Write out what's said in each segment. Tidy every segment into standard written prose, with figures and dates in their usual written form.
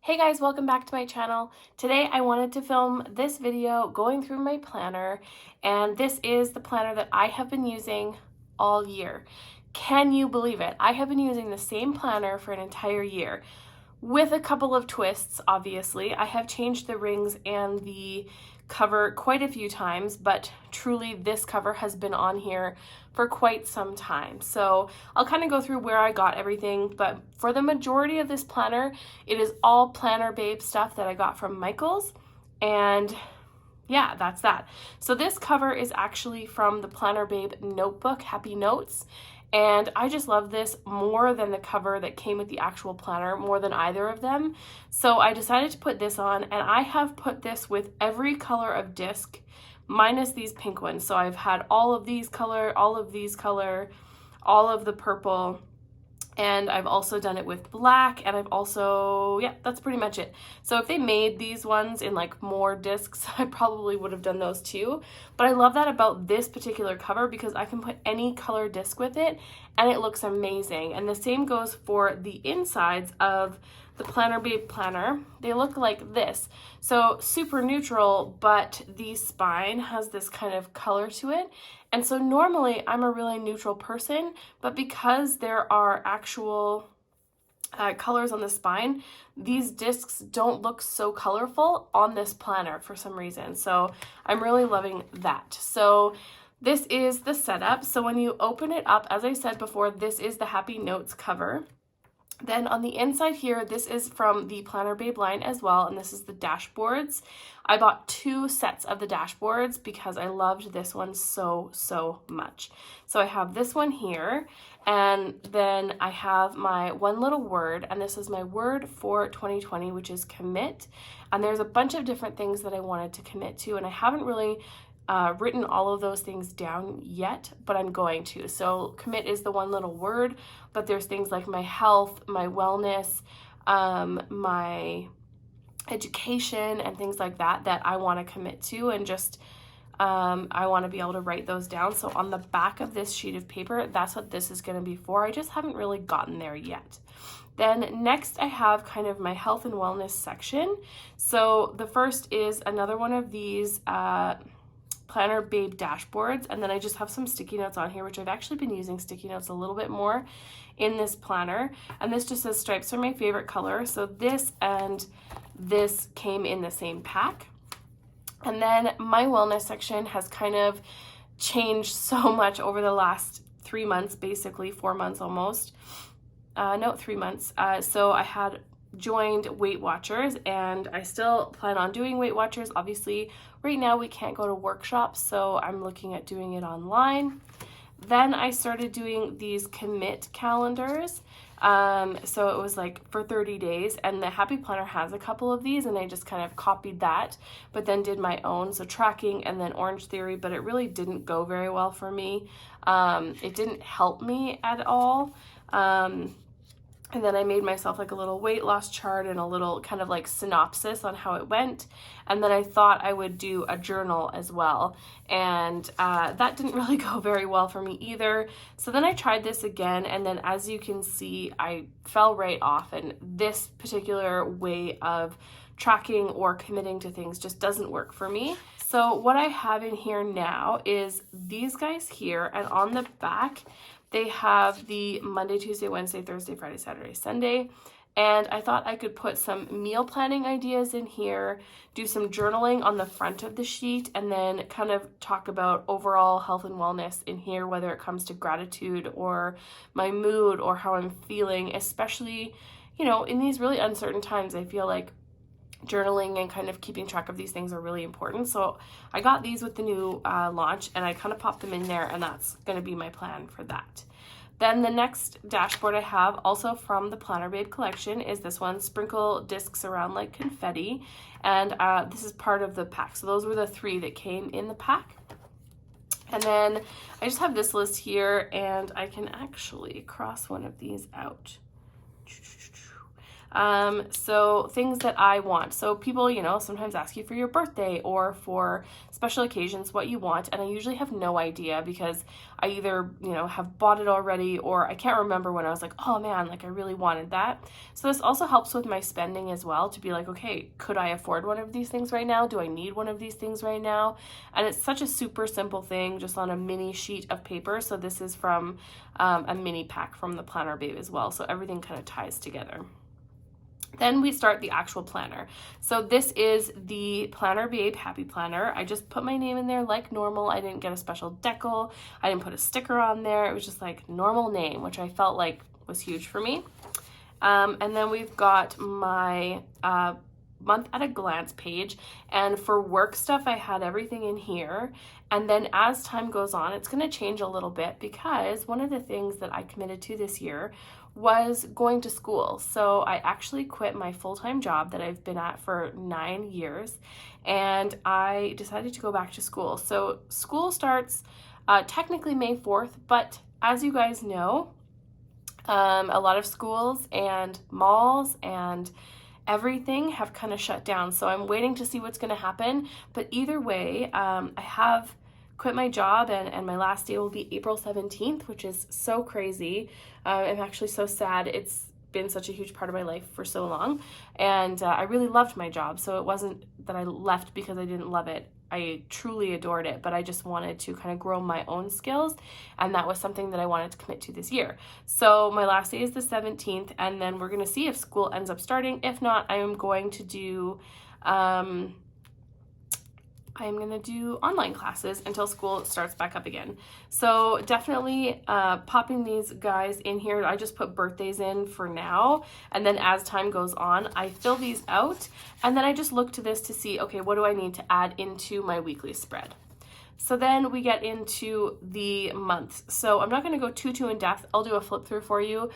Hey guys, welcome back to my channel. Today I wanted to film this video going through my planner, and this is the planner that I have been using all year. Can you believe it? I have been using the same planner for an entire year with a couple of twists, obviously. I have changed the rings and the cover quite a few times, but truly this cover has been on here for quite some time. So I'll kind of go through where I got everything, but for the majority of this planner, it is all Planner Babe stuff that I got from Michaels, and yeah, that's that. So this cover is actually from the Planner Babe notebook, Happy Notes, and I just love this more than the cover that came with the actual planner, more than either of them. So I decided to put this on, and I have put this with every color of disc minus these pink ones. So I've had all of these color, all of these color, all of the purple, and I've also done it with black, and I've also, yeah, that's pretty much it. So if they made these ones in like more discs, I probably would have done those too. But I love that about this particular cover because I can put any color disc with it and it looks amazing. And the same goes for the insides of the Planner Babe planner. They look like this. So super neutral, but the spine has this kind of color to it. And so normally I'm a really neutral person, but because there are actual colors on the spine, these discs don't look so colorful on this planner for some reason. So I'm really loving that. So this is the setup. So when you open it up, as I said before, this is the Happy Notes cover. Then on the inside here, this is from the Planner Babe line as well, and this is the dashboards. I bought 2 sets of the dashboards because I loved this one so much. So I have this one here, and then I have my one little word, and this is my word for 2020, which is commit. And there's a bunch of different things that I wanted to commit to, and I haven't really written all of those things down yet, but I'm going to. So commit is the one little word, but there's things like my health, my wellness, my education, and things like that that I want to commit to, and just I want to be able to write those down. So on the back of this sheet of paper, that's what this is going to be for. I just haven't really gotten there yet. Then next I have kind of my health and wellness section. So the first is another one of these Planner Babe dashboards, and then I just have some sticky notes on here, which I've actually been using sticky notes a little bit more in this planner, and this just says stripes are my favorite color. So this and this came in the same pack. And then my wellness section has kind of changed so much over the last 3 months, basically 4 months almost. No, 3 months. So I had joined Weight Watchers, and I still plan on doing Weight Watchers. Obviously right now we can't go to workshops, so I'm looking at doing it online. Then I started doing these commit calendars. So it was like for 30 days, and the Happy Planner has a couple of these, and I just kind of copied that, but then did my own. So tracking and then Orange Theory, but it really didn't go very well for me. It didn't help me at all. And then I made myself like a little weight loss chart and a little kind of like synopsis on how it went. And then I thought I would do a journal as well. And that didn't really go very well for me either. So then I tried this again. And then as you can see, I fell right off. And this particular way of tracking or committing to things just doesn't work for me. So what I have in here now is these guys here. And on the back, they have the Monday, Tuesday, Wednesday, Thursday, Friday, Saturday, Sunday. And I thought I could put some meal planning ideas in here, do some journaling on the front of the sheet, and then kind of talk about overall health and wellness in here, whether it comes to gratitude or my mood or how I'm feeling, especially, you know, in these really uncertain times. I feel like journaling and kind of keeping track of these things are really important. So I got these with the new launch, and I kind of popped them in there, and that's going to be my plan for that. Then the next dashboard I have, also from the Planner Babe collection, is this one, Sprinkle Discs Around Like Confetti, and this is part of the pack. So those were the 3 that came in the pack. And then I just have this list here, and I can actually cross one of these out. So things that I want. So people, you know, sometimes ask you for your birthday or for special occasions what you want, and I usually have no idea because I either, you know, have bought it already or I can't remember when I was like, oh man, like I really wanted that. So this also helps with my spending as well, to be like, okay, could I afford one of these things right now? Do I need one of these things right now? And it's such a super simple thing, just on a mini sheet of paper. So this is from a mini pack from the Planner Babe as well. So everything kind of ties together. Then we start the actual planner. So this is the Planner Babe Happy Planner. I just put my name in there like normal. I didn't get a special decal. I didn't put a sticker on there. It was just like normal name, which I felt like was huge for me. And then we've got my month at a glance page, and for work stuff I had everything in here. And then as time goes on, it's going to change a little bit, because one of the things that I committed to this year was going to school. So I actually quit my full-time job that I've been at for 9 years, and I decided to go back to school. So school starts technically May 4th, but as you guys know, a lot of schools and malls and everything have kind of shut down. So I'm waiting to see what's going to happen. But either way, I have quit my job, and my last day will be April 17th, which is so crazy. I'm actually so sad. It's been such a huge part of my life for so long, and I really loved my job. So it wasn't that I left because I didn't love it. I truly adored it, but I just wanted to kind of grow my own skills, and that was something that I wanted to commit to this year. So my last day is the 17th, and then we're going to see if school ends up starting. If not, I am going to do online classes until school starts back up again. So definitely popping these guys in here. I just put birthdays in for now, and then as time goes on, I fill these out, and then I just look to this to see, okay, what do I need to add into my weekly spread? So then we get into the months. So I'm not going to go too in depth. I'll do a flip through for you,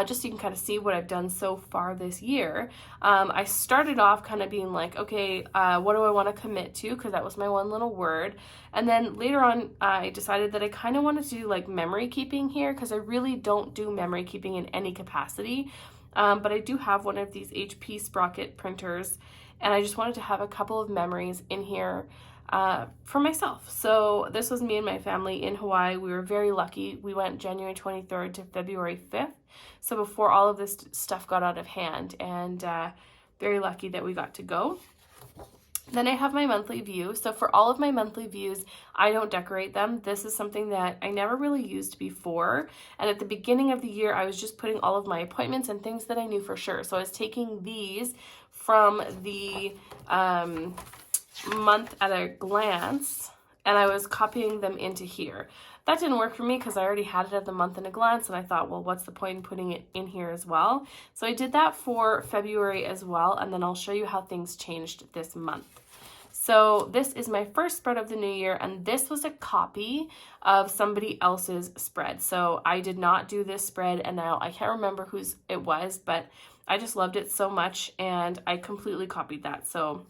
just so you can kind of see what I've done so far this year. I started off kind of being like, okay, what do I want to commit to? Because that was my one little word. And then later on, I decided that I kind of wanted to do like memory keeping here, because I really don't do memory keeping in any capacity. But I do have one of these HP Sprocket printers, and I just wanted to have a couple of memories in here for myself. So this was me and my family in Hawaii. We were very lucky. We went January 23rd to February 5th. So before all of this stuff got out of hand, and very lucky that we got to go. Then I have my monthly view. So for all of my monthly views, I don't decorate them. This is something that I never really used before. And at the beginning of the year, I was just putting all of my appointments and things that I knew for sure. So I was taking these from the month at a glance, and I was copying them into here. That didn't work for me because I already had it at the month at a glance, and I thought, well, what's the point in putting it in here as well? So I did that for February as well, and then I'll show you how things changed this month. So this is my first spread of the new year, and this was a copy of somebody else's spread. So I did not do this spread, and now I can't remember whose it was, but I just loved it so much, and I completely copied that. So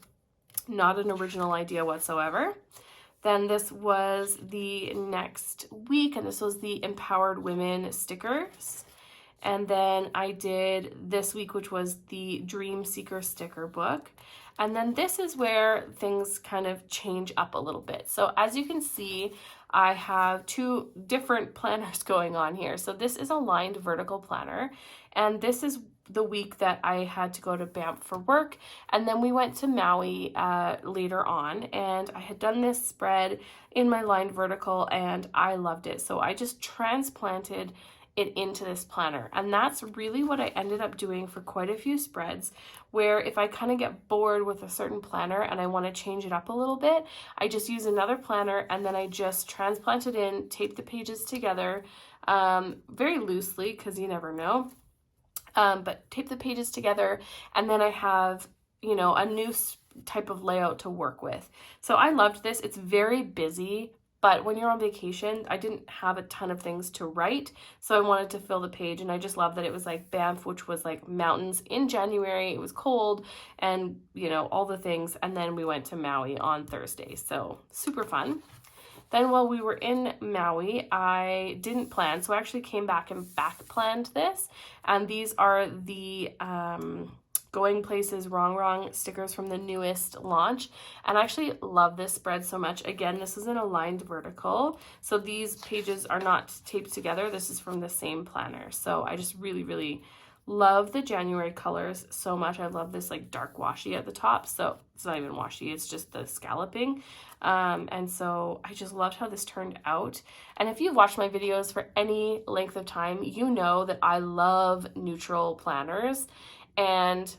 not an original idea whatsoever. Then this was the next week, and this was the Empowered Women stickers. And then I did this week, which was the Dream Seeker sticker book. And then this is where things kind of change up a little bit. So as you can see, I have two different planners going on here. So this is a lined vertical planner, and this is the week that I had to go to Banff for work, and then we went to Maui later on, and I had done this spread in my lined vertical, and I loved it. So I just transplanted it into this planner, and that's really what I ended up doing for quite a few spreads, where if I kind of get bored with a certain planner and I want to change it up a little bit, I just use another planner, and then I just transplant it in, tape the pages together very loosely, because you never know. But tape the pages together, and then I have, you know, a new type of layout to work with. So I loved this. It's very busy, but when you're on vacation, I didn't have a ton of things to write, so I wanted to fill the page, and I just love that it was like Banff, which was like mountains in January. It was cold, and, you know, all the things, and then we went to Maui on Thursday, so super fun. Then while we were in Maui, I didn't plan, so I actually came back and back planned this. And these are the Going Places Wrong stickers from the newest launch, and I actually love this spread so much. Again, this is an aligned vertical, so these pages are not taped together. This is from the same planner, so I just really love the January colors so much. I love this like dark washi at the top, so it's not even washi, it's just the scalloping. And so I just loved how this turned out. And if you've watched my videos for any length of time, you know that I love neutral planners. And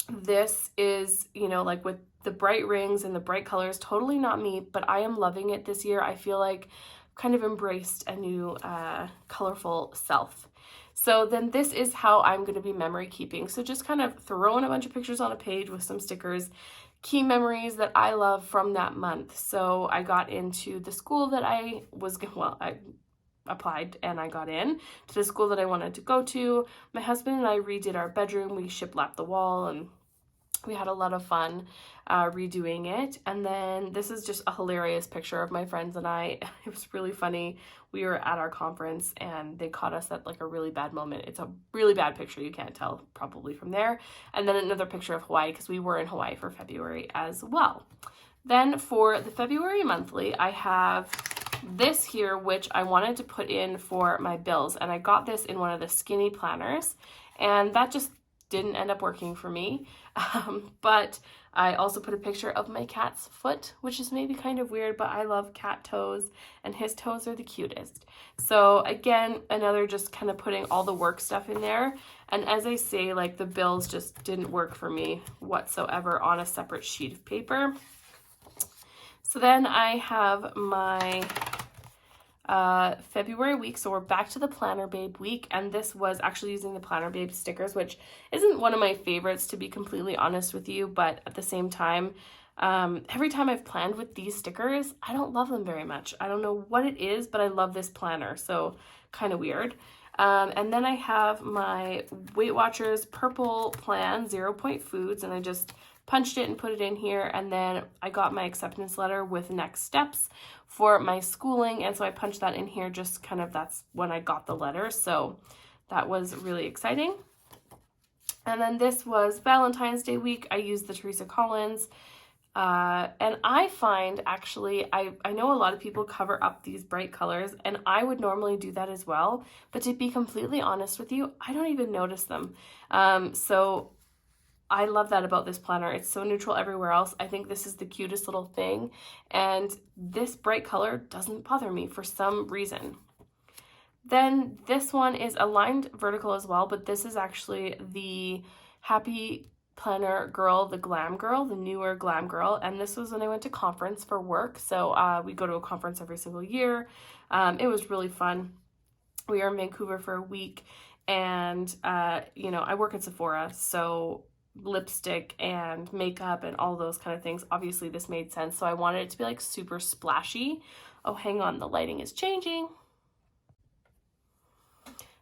this is, you know, like with the bright rings and the bright colors, totally not me, but I am loving it this year. I feel like I've kind of embraced a new colorful self. So then this is how I'm going to be memory keeping. So just kind of throwing a bunch of pictures on a page with some stickers, key memories that I love from that month. So I got into the school that I applied and I got in to the school that I wanted to go to. My husband and I redid our bedroom. We shiplapped the wall and we had a lot of fun redoing it. And then this is just a hilarious picture of my friends and I. It was really funny. We were at our conference and they caught us at like a really bad moment. It's a really bad picture. You can't tell probably from there. And then another picture of Hawaii because we were in Hawaii for February as well. Then for the February monthly, I have this here, which I wanted to put in for my bills. And I got this in one of the skinny planners and that just didn't end up working for me. But I also put a picture of my cat's foot, which is maybe kind of weird, but I love cat toes and his toes are the cutest. So again, another just kind of putting all the work stuff in there. And as I say, like the bills just didn't work for me whatsoever on a separate sheet of paper. So then I have my February week, so we're back to the Planner Babe week, and this was actually using the Planner Babe stickers, which isn't one of my favorites, to be completely honest with you, but at the same time, every time I've planned with these stickers, I don't love them very much. I don't know what it is, but I love this planner, so kind of weird. And then I have my Weight Watchers purple plan, 0 Point Foods, and I just punched it and put it in here. And then I got my acceptance letter with next steps for my schooling. And so I punched that in here, just kind of, that's when I got the letter. So that was really exciting. And then this was Valentine's Day week. I used the Teresa Collins. And I find actually, I know a lot of people cover up these bright colors and I would normally do that as well. But to be completely honest with you, I don't even notice them. So I love that about this planner. It's so neutral everywhere else. I think this is the cutest little thing. And this bright color doesn't bother me for some reason. Then this one is aligned vertical as well, but this is actually the Happy Planner Girl, the Glam Girl, the newer Glam Girl. And this was when I went to conference for work. So we go to a conference every single year. It was really fun. We were in Vancouver for a week and, you know, I work at Sephora, so lipstick and makeup and all those kind of things. Obviously this made sense. So I wanted it to be like super splashy. Oh, hang on. The lighting is changing.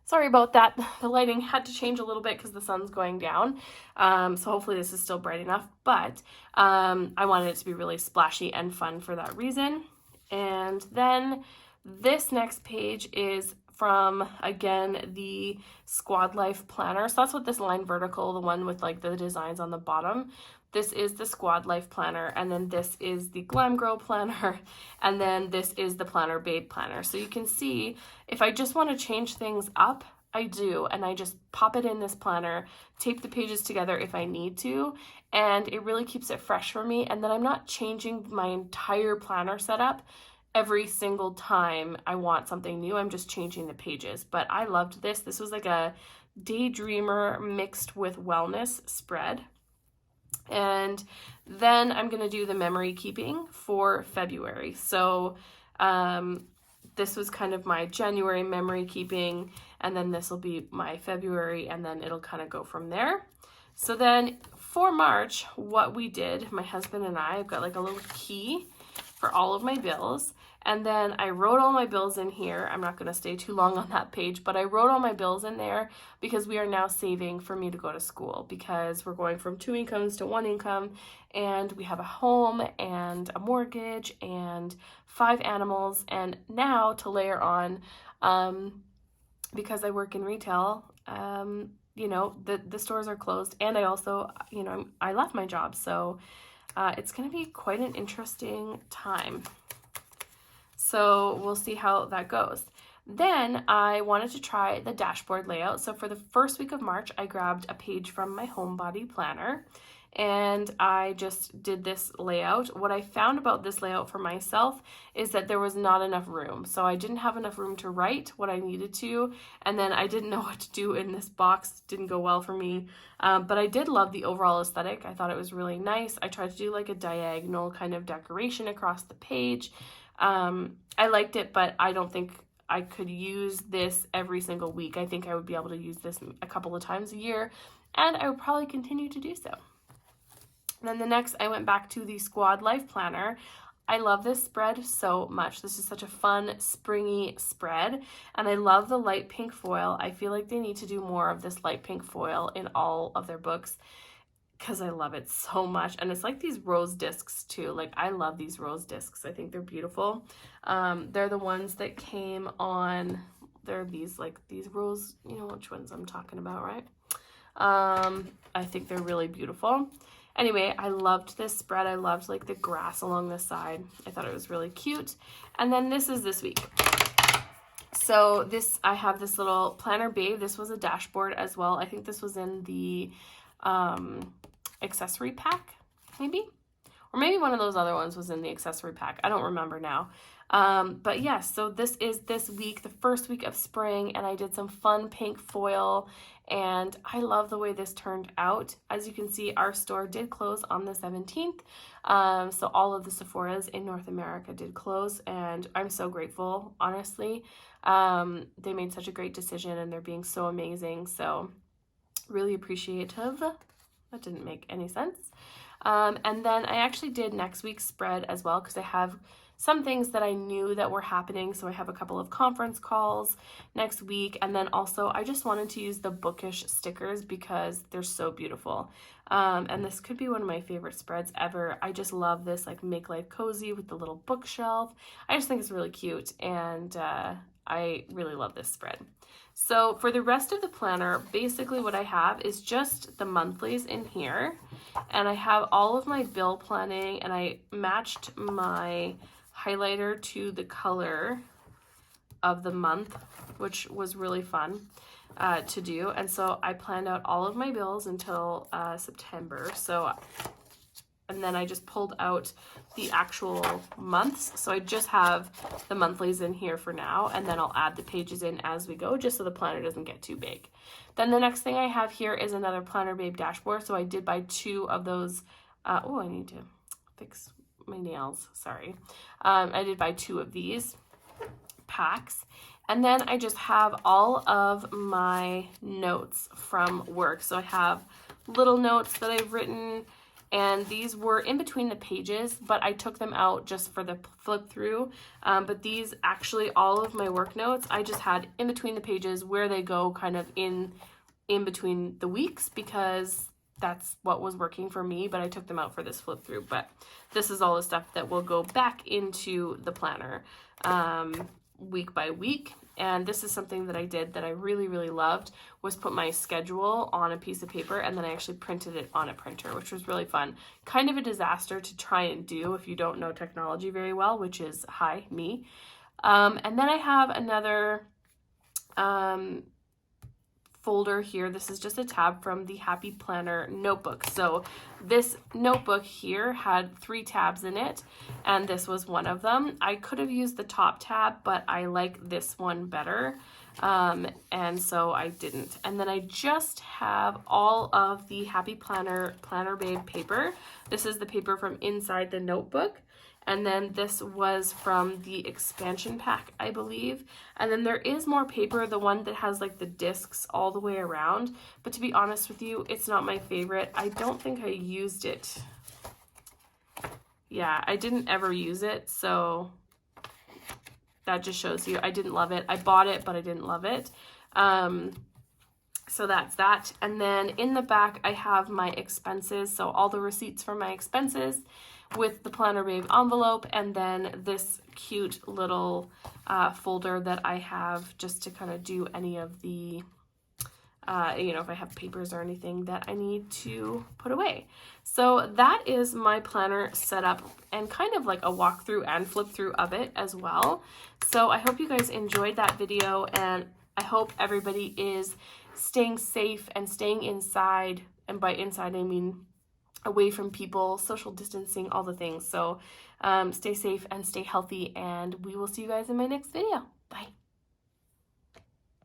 Sorry about that. The lighting had to change a little bit because the sun's going down. So hopefully this is still bright enough, but I wanted it to be really splashy and fun for that reason. And then this next page is from, again, the Squad Life Planner. So that's what this line vertical, the one with like the designs on the bottom. This is the Squad Life Planner, and then this is the Glam Girl Planner, and then this is the Planner Babe Planner. So you can see, if I just want to change things up, I do, and I just pop it in this planner, tape the pages together if I need to, and it really keeps it fresh for me, and then I'm not changing my entire planner setup every single time I want something new. I'm just changing the pages. But I loved this. This was like a daydreamer mixed with wellness spread. And then I'm going to do the memory keeping for February. So this was kind of my January memory keeping, and then this will be my February, and then it'll kind of go from there. So then for March, what we did, my husband and I, I've got like a little key for all of my bills. And then I wrote all my bills in here. I'm not going to stay too long on that page, but I wrote all my bills in there because we are now saving for me to go to school, because we're going from 2 incomes to 1 income, and we have a home and a mortgage and 5 animals. And now to layer on, because I work in retail, you know, the stores are closed, and I also, you know, I left my job. So it's going to be quite an interesting time. So we'll see how that goes. Then I wanted to try the dashboard layout. So for the first week of March, I grabbed a page from my Homebody planner and I just did this layout. What I found about this layout for myself is that there was not enough room. So I didn't have enough room to write what I needed to, and then I didn't know what to do in this box. It didn't go well for me, but I did love the overall aesthetic. I thought it was really nice. I tried to do like a diagonal kind of decoration across the page. I liked it, but I don't think I could use this every single week. I think I would be able to use this a couple of times a year, and I would probably continue to do so. And then the next, I went back to the Squad Life Planner. I love this spread so much. This is such a fun, springy spread, and I love the light pink foil. I feel like they need to do more of this light pink foil in all of their books, because I love it so much. And it's like these rose discs too. Like, I love these rose discs. I think they're beautiful. They're the ones that came on, they're these like these rose, you know which ones I'm talking about, right? I think they're really beautiful. Anyway, I loved this spread. I loved like the grass along the side. I thought it was really cute. And then this is this week. So this, I have this little Planner Babe. This was a dashboard as well. I think this was in the accessory pack, maybe, or maybe one of those other ones was in the accessory pack. I don't remember now. But yes, so this is this week, the first week of spring, and I did some fun pink foil, and I love the way this turned out. As you can see, our store did close on the 17th. So all of the Sephoras in North America did close, and I'm so grateful, honestly. They made such a great decision, and they're being so amazing. So really appreciative. That didn't make any sense. And then I actually did next week's spread as well, because I have some things that I knew that were happening. So I have a couple of conference calls next week. And then also I just wanted to use the bookish stickers because they're so beautiful. And this could be one of my favorite spreads ever. I just love this, like, make life cozy with the little bookshelf. I just think it's really cute, and I really love this spread. So for the rest of the planner, basically what I have is just the monthlies in here, and I have all of my bill planning, and I matched my highlighter to the color of the month, which was really fun to do. And so I planned out all of my bills until September. So, and then I just pulled out the actual months. So I just have the monthlies in here for now, and then I'll add the pages in as we go, just so the planner doesn't get too big. Then the next thing I have here is another Planner Babe dashboard. So I did buy 2 of those. Oh, I need to fix my nails, sorry. I did buy 2 of these packs. And then I just have all of my notes from work. So I have little notes that I've written, and these were in between the pages, but I took them out just for the flip through. But these, actually, all of my work notes, I just had in between the pages where they go kind of in between the weeks, because that's what was working for me, but I took them out for this flip through. But this is all the stuff that will go back into the planner week by week. And this is something that I did that I really, really loved, was put my schedule on a piece of paper, and then I actually printed it on a printer, which was really fun. Kind of a disaster to try and do if you don't know technology very well, which is, hi, me. And then I have another folder here. This is just a tab from the Happy Planner notebook. So this notebook here had 3 tabs in it, and this was one of them. I could have used the top tab, but I like this one better, and so I didn't. And then I just have all of the Happy Planner Babe paper. This is the paper from inside the notebook. And then this was from the expansion pack, I believe. And then there is more paper, the one that has like the discs all the way around. But to be honest with you, it's not my favorite. I don't think I used it. Yeah, I didn't ever use it. So that just shows you I didn't love it. I bought it, but I didn't love it. So that's that. And then in the back, I have my expenses. So all the receipts for my expenses with the Planner Babe envelope, and then this cute little folder that I have just to kind of do any of the, you know, if I have papers or anything that I need to put away. So that is my planner setup and kind of like a walkthrough and flip through of it as well. So I hope you guys enjoyed that video, and I hope everybody is staying safe and staying inside. And by inside, I mean away from people, social distancing, all the things. So stay safe and stay healthy, and we will see you guys in my next video. Bye.